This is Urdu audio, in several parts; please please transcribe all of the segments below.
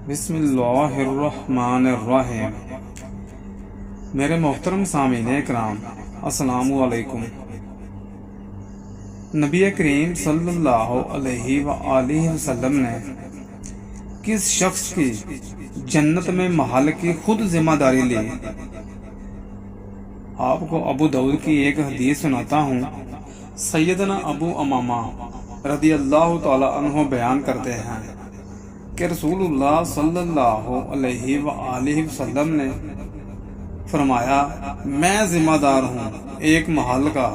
بسم اللہ الرحمن الرحیم۔ میرے محترم سامعین اکرام، السلام علیکم۔ نبی کریم صلی اللہ علیہ وآلہ وسلم نے کس شخص کی جنت میں محل کی خود ذمہ داری لی؟ آپ کو ابو داؤد کی ایک حدیث سناتا ہوں۔ سیدنا ابو امامہ رضی اللہ تعالی عنہ بیان کرتے ہیں کہ رسول اللہ صلی اللہ علیہ وآلہ وسلم نے فرمایا، میں ذمہ دار ہوں ایک محل کا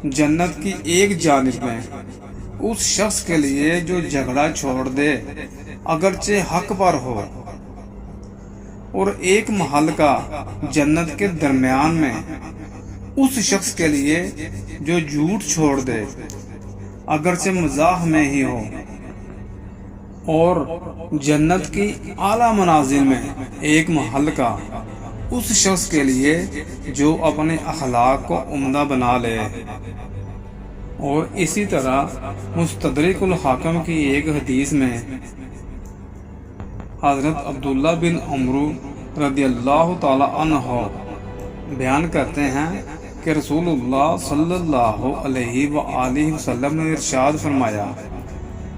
جنت کی ایک جانب میں اس شخص کے لیے جو جھگڑا چھوڑ دے اگرچہ حق پر ہو، اور ایک محل کا جنت کے درمیان میں اس شخص کے لیے جو جھوٹ چھوڑ دے اگرچہ مزاح میں ہی ہو، اور جنت کی اعلیٰ منازل میں ایک محل کا اس شخص کے لیے جو اپنے اخلاق کو عمدہ بنا لے۔ اور اسی طرح مستدرک الحاکم کی ایک حدیث میں حضرت عبداللہ بن عمرو رضی اللہ تعالی عنہ بیان کرتے ہیں کہ رسول اللہ صلی اللہ علیہ وآلہ وسلم نے ارشاد فرمایا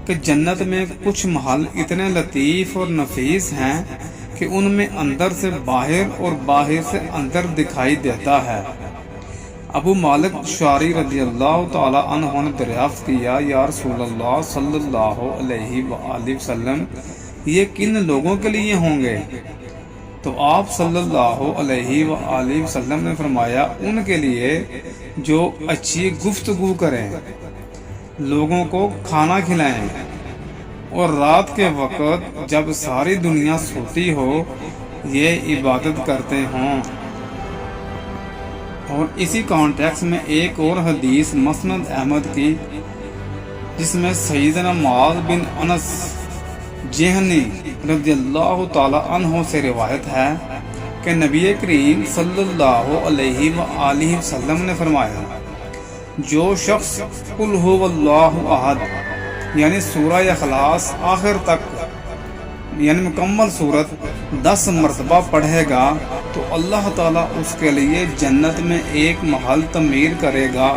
کہ جنت میں کچھ محل اتنے لطیف اور نفیس ہیں کہ ان میں اندر سے باہر اور باہر سے اندر دکھائی دیتا ہے۔ ابو مالک شعری رضی اللہ تعالی عنہ نے دریافت کیا، یا رسول اللہ صلی اللہ علیہ وآلہ وسلم، یہ کن لوگوں کے لیے ہوں گے؟ تو آپ صلی اللہ علیہ وآلہ وسلم نے فرمایا، ان کے لیے جو اچھی گفتگو کریں، لوگوں کو کھانا کھلائیں، اور رات کے وقت جب ساری دنیا سوتی ہو یہ عبادت کرتے ہوں۔ اور اسی کانٹیکس میں ایک اور حدیث مسند احمد کی، جس میں سیدنا معاذ بن انس جہنی رضی اللہ تعالی عنہ سے روایت ہے کہ نبی کریم صلی اللہ علیہ وآلہ وسلم نے فرمایا، جو شخص قل هو اللہ احد یعنی سورہ اخلاص آخر تک یعنی مکمل صورت 10 مرتبہ پڑھے گا تو اللہ تعالیٰ اس کے لیے جنت میں ایک محل تعمیر کرے گا۔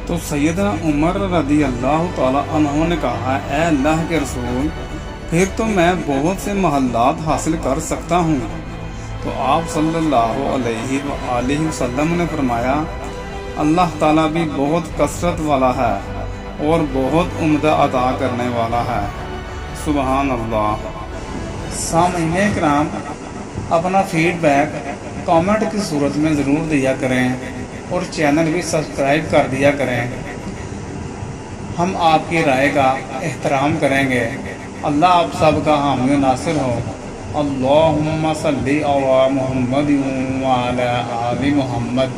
تو سیدنا عمر رضی اللہ تعالی عنہ نے کہا، اے اللہ کے رسول، پھر تو میں بہت سے محلات حاصل کر سکتا ہوں۔ تو آپ صلی اللہ علیہ وآلہ وسلم نے فرمایا، اللہ تعالیٰ بھی بہت کثرت والا ہے اور بہت عمدہ عطا کرنے والا ہے۔ سبحان اللہ۔ سامعین کرام، اپنا فیڈ بیک کامنٹ کی صورت میں ضرور دیا کریں اور چینل بھی سبسکرائب کر دیا کریں۔ ہم آپ کی رائے کا احترام کریں گے۔ اللہ آپ سب کا حامی و ناصر ہو۔ اللہم صلی علی محمد وعلی آل محمد۔